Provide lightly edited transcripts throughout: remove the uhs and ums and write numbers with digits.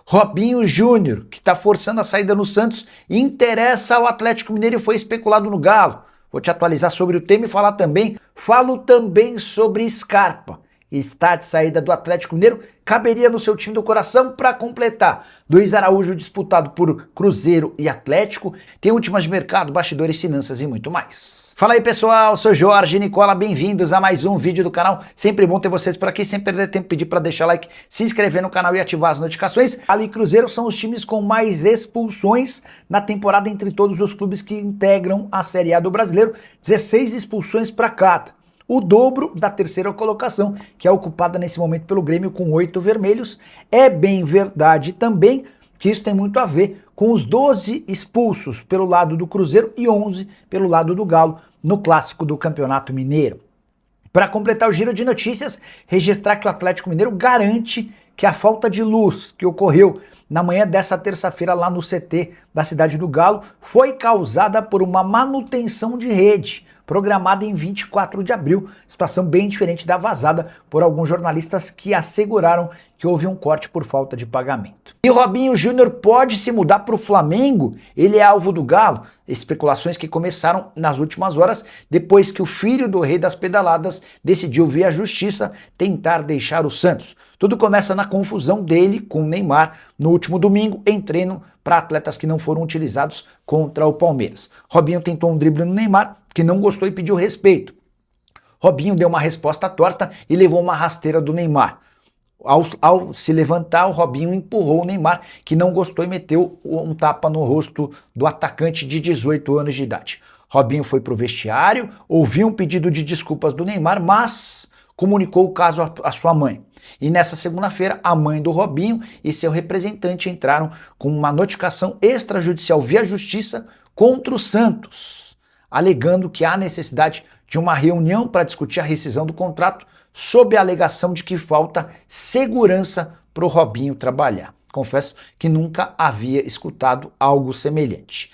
Robinho Júnior, que está forçando a saída no Santos, interessa ao Atlético Mineiro e foi especulado no Galo. Vou te atualizar sobre o tema e falo também sobre Scarpa. Está de saída do Atlético Mineiro, caberia no seu time do coração para completar. Luiz Araújo disputado por Cruzeiro e Atlético, tem últimas de mercado, bastidores, finanças e muito mais. Fala aí pessoal, sou Jorge Nicola, bem-vindos a mais um vídeo do canal. Sempre bom ter vocês por aqui, sem perder tempo, pedir para deixar like, se inscrever no canal e ativar as notificações. Ali e Cruzeiro são os times com mais expulsões na temporada entre todos os clubes que integram a Série A do Brasileiro, 16 expulsões para cada. O dobro da terceira colocação, que é ocupada nesse momento pelo Grêmio com 8 vermelhos. É bem verdade também que isso tem muito a ver com os 12 expulsos pelo lado do Cruzeiro e 11 pelo lado do Galo no clássico do Campeonato Mineiro. Para completar o giro de notícias, registrar que o Atlético Mineiro garante que a falta de luz que ocorreu na manhã dessa terça-feira lá no CT da cidade do Galo foi causada por uma manutenção de rede programada em 24 de abril, situação bem diferente da vazada por alguns jornalistas que asseguraram que houve um corte por falta de pagamento. E Robinho Júnior pode se mudar para o Flamengo? Ele é alvo do Galo? Especulações que começaram nas últimas horas, depois que o filho do rei das pedaladas decidiu via justiça tentar deixar o Santos. Tudo começa na confusão dele com o Neymar no último domingo em treino para atletas que não foram utilizados contra o Palmeiras. Robinho tentou um drible no Neymar, que não gostou e pediu respeito. Robinho deu uma resposta torta e levou uma rasteira do Neymar. Ao se levantar, o Robinho empurrou o Neymar, que não gostou e meteu um tapa no rosto do atacante de 18 anos de idade. Robinho foi para o vestiário, ouviu um pedido de desculpas do Neymar, mas comunicou o caso à sua mãe. E nessa segunda-feira, a mãe do Robinho e seu representante entraram com uma notificação extrajudicial via justiça contra o Santos, alegando que há necessidade de uma reunião para discutir a rescisão do contrato, sob a alegação de que falta segurança para o Robinho trabalhar. Confesso que nunca havia escutado algo semelhante.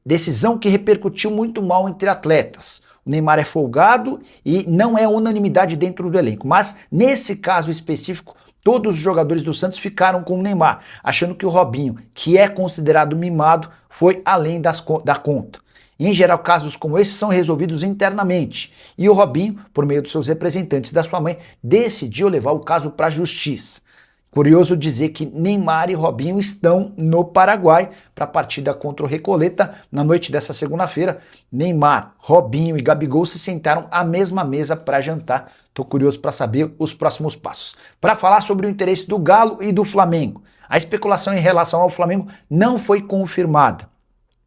Decisão que repercutiu muito mal entre atletas. O Neymar é folgado e não é unanimidade dentro do elenco, mas nesse caso específico, todos os jogadores do Santos ficaram com o Neymar, achando que o Robinho, que é considerado mimado, foi além da conta. Em geral, casos como esse são resolvidos internamente, e o Robinho, por meio dos seus representantes e da sua mãe, decidiu levar o caso para a justiça. Curioso dizer que Neymar e Robinho estão no Paraguai para a partida contra o Recoleta. Na noite dessa segunda-feira, Neymar, Robinho e Gabigol se sentaram à mesma mesa para jantar. Estou curioso para saber os próximos passos. Para falar sobre o interesse do Galo e do Flamengo, a especulação em relação ao Flamengo não foi confirmada.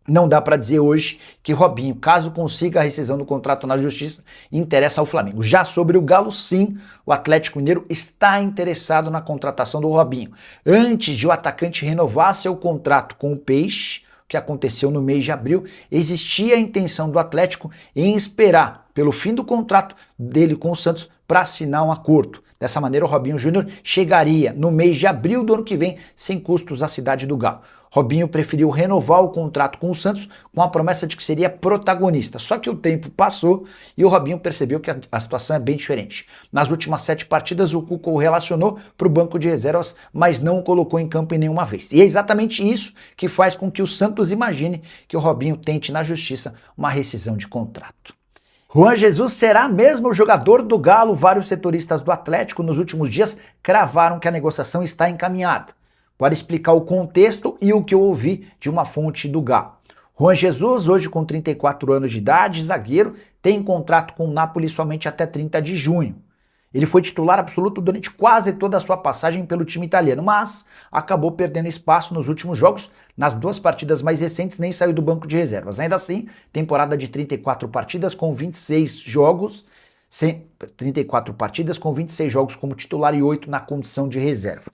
Não dá para dizer hoje que Robinho, caso consiga a rescisão do contrato na justiça, interessa ao Flamengo. Já sobre o Galo, sim, o Atlético Mineiro está interessado na contratação do Robinho. Antes de o atacante renovar seu contrato com o Peixe, o que aconteceu no mês de abril, existia a intenção do Atlético em esperar pelo fim do contrato dele com o Santos para assinar um acordo. Dessa maneira, o Robinho Júnior chegaria no mês de abril do ano que vem sem custos à cidade do Galo. Robinho preferiu renovar o contrato com o Santos com a promessa de que seria protagonista. Só que o tempo passou e o Robinho percebeu que a situação é bem diferente. Nas últimas 7 partidas, o Cuca o relacionou para o banco de reservas, mas não o colocou em campo em nenhuma vez. E é exatamente isso que faz com que o Santos imagine que o Robinho tente na justiça uma rescisão de contrato. Juan Jesus será mesmo o jogador do Galo? Vários setoristas do Atlético nos últimos dias cravaram que a negociação está encaminhada. Para explicar o contexto e o que eu ouvi de uma fonte do Galo. Juan Jesus, hoje com 34 anos de idade, zagueiro, tem contrato com o Napoli somente até 30 de junho. Ele foi titular absoluto durante quase toda a sua passagem pelo time italiano, mas acabou perdendo espaço nos últimos jogos. Nas 2 partidas mais recentes, nem saiu do banco de reservas. Ainda assim, temporada de 34 partidas com 26 jogos, 34 partidas com 26 jogos como titular e 8 na condição de reserva.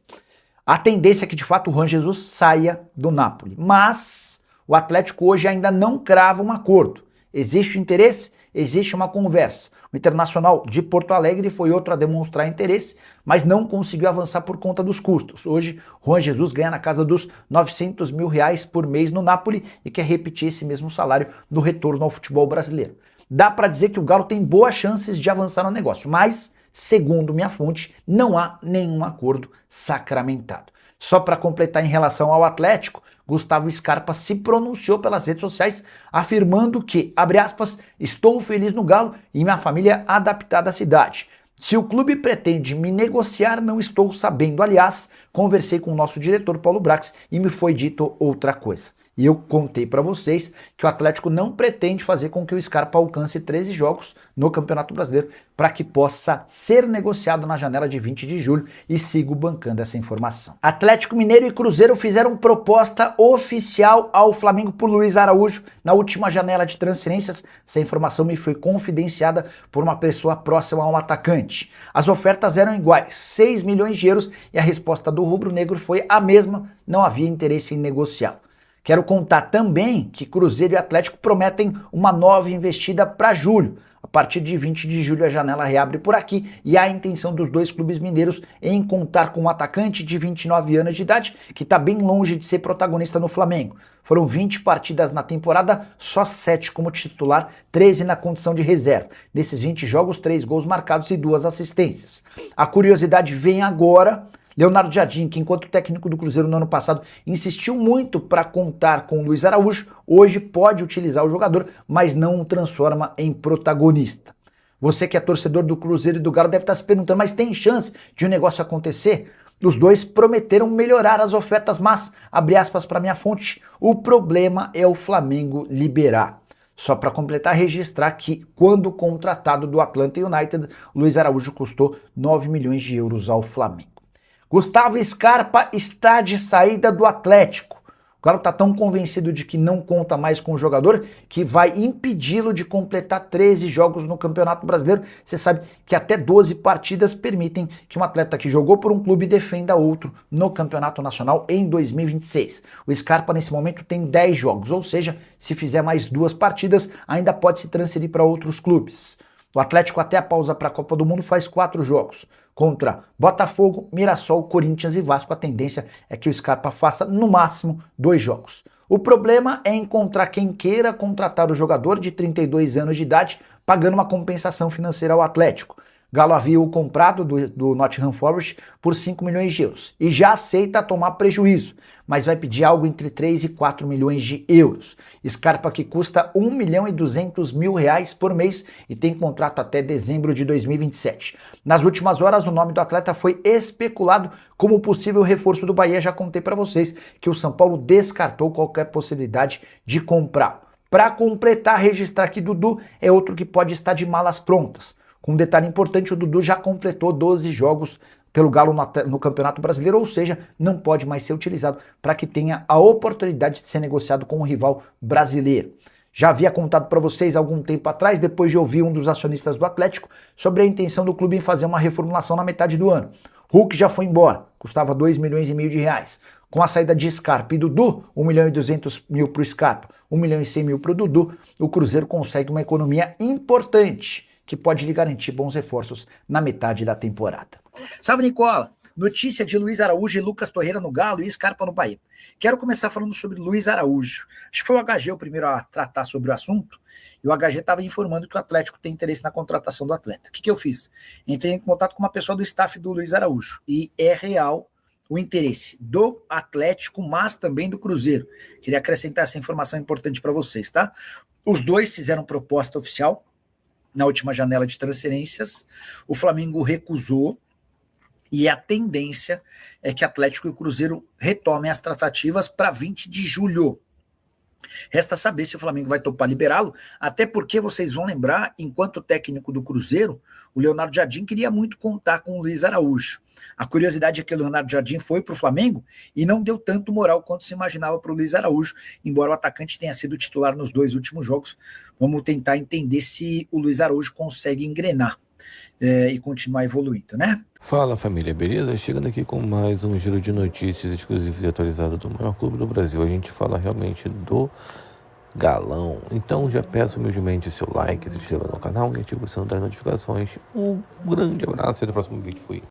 A tendência é que, de fato, o Juan Jesus saia do Napoli, mas o Atlético hoje ainda não crava um acordo. Existe o interesse? Existe uma conversa. O Internacional de Porto Alegre foi outro a demonstrar interesse, mas não conseguiu avançar por conta dos custos. Hoje, Juan Jesus ganha na casa dos R$900 mil por mês no Napoli e quer repetir esse mesmo salário no retorno ao futebol brasileiro. Dá para dizer que o Galo tem boas chances de avançar no negócio, mas segundo minha fonte, não há nenhum acordo sacramentado. Só para completar em relação ao Atlético, Gustavo Scarpa se pronunciou pelas redes sociais afirmando que, abre aspas, estou feliz no Galo e minha família adaptada à cidade. Se o clube pretende me negociar, não estou sabendo. Aliás, conversei com o nosso diretor Paulo Brax e me foi dito outra coisa. E eu contei para vocês que o Atlético não pretende fazer com que o Scarpa alcance 13 jogos no Campeonato Brasileiro para que possa ser negociado na janela de 20 de julho e sigo bancando essa informação. Atlético Mineiro e Cruzeiro fizeram proposta oficial ao Flamengo por Luiz Araújo na última janela de transferências. Essa informação me foi confidenciada por uma pessoa próxima ao atacante. As ofertas eram iguais, 6 milhões de euros, e a resposta do rubro-negro foi a mesma, não havia interesse em negociar. Quero contar também que Cruzeiro e Atlético prometem uma nova investida para julho. A partir de 20 de julho a janela reabre por aqui e há a intenção dos dois clubes mineiros em contar com um atacante de 29 anos de idade que está bem longe de ser protagonista no Flamengo. Foram 20 partidas na temporada, só 7 como titular, 13 na condição de reserva. Desses 20 jogos, 3 gols marcados e 2 assistências. A curiosidade vem agora. Leonardo Jardim, que enquanto técnico do Cruzeiro no ano passado insistiu muito para contar com o Luiz Araújo, hoje pode utilizar o jogador, mas não o transforma em protagonista. Você que é torcedor do Cruzeiro e do Galo deve estar se perguntando, mas tem chance de um negócio acontecer? Os dois prometeram melhorar as ofertas, mas, abre aspas para minha fonte, o problema é o Flamengo liberar. Só para completar, registrar que, quando contratado do Atlanta United, Luiz Araújo custou 9 milhões de euros ao Flamengo. Gustavo Scarpa está de saída do Atlético. O Galo está tão convencido de que não conta mais com o jogador que vai impedi-lo de completar 13 jogos no Campeonato Brasileiro. Você sabe que até 12 partidas permitem que um atleta que jogou por um clube defenda outro no Campeonato Nacional em 2026. O Scarpa nesse momento tem 10 jogos, ou seja, se fizer mais 2 partidas, ainda pode se transferir para outros clubes. O Atlético até a pausa para a Copa do Mundo faz 4 jogos. Contra Botafogo, Mirassol, Corinthians e Vasco, a tendência é que o Scarpa faça no máximo 2 jogos. O problema é encontrar quem queira contratar o jogador de 32 anos de idade, pagando uma compensação financeira ao Atlético. Galo havia o comprado do Nottingham Forest por 5 milhões de euros e já aceita tomar prejuízo, mas vai pedir algo entre 3 e 4 milhões de euros. Scarpa que custa 1 milhão e 200 mil reais por mês e tem contrato até dezembro de 2027. Nas últimas horas, o nome do atleta foi especulado como possível reforço do Bahia. Já contei para vocês que o São Paulo descartou qualquer possibilidade de comprar. Para completar, registrar que Dudu é outro que pode estar de malas prontas. Com um detalhe importante, o Dudu já completou 12 jogos pelo Galo no Campeonato Brasileiro, ou seja, não pode mais ser utilizado para que tenha a oportunidade de ser negociado com um rival brasileiro. Já havia contado para vocês algum tempo atrás, depois de ouvir um dos acionistas do Atlético, sobre a intenção do clube em fazer uma reformulação na metade do ano. Hulk já foi embora, custava 2 milhões e meio de reais. Com a saída de Scarpa e Dudu, 1 milhão e 200 mil para o Scarpa, 1 milhão e 100 mil para o Dudu, o Cruzeiro consegue uma economia importante que pode lhe garantir bons reforços na metade da temporada. Salve, Nicola! Notícia de Luiz Araújo e Lucas Torreira no Galo e Scarpa no Bahia. Quero começar falando sobre Luiz Araújo. Acho que foi o HG o primeiro a tratar sobre o assunto, e o HG estava informando que o Atlético tem interesse na contratação do atleta. O que eu fiz? Entrei em contato com uma pessoa do staff do Luiz Araújo, e é real o interesse do Atlético, mas também do Cruzeiro. Queria acrescentar essa informação importante para vocês, tá? Os dois fizeram proposta oficial na última janela de transferências, o Flamengo recusou, e a tendência é que Atlético e o Cruzeiro retomem as tratativas para 20 de julho. Resta saber se o Flamengo vai topar liberá-lo, até porque vocês vão lembrar, enquanto técnico do Cruzeiro, o Leonardo Jardim queria muito contar com o Luiz Araújo. A curiosidade é que o Leonardo Jardim foi para o Flamengo e não deu tanto moral quanto se imaginava para o Luiz Araújo, embora o atacante tenha sido titular nos 2 últimos jogos. Vamos tentar entender se o Luiz Araújo consegue engrenar e continuar evoluindo, né? Fala, família, beleza? Chegando aqui com mais um giro de notícias exclusivas e atualizadas do maior clube do Brasil. A gente fala realmente do Galão. Então já peço humildemente o seu like, se inscreva no canal e ative o sino das notificações. Um grande abraço e até o próximo vídeo. Fui.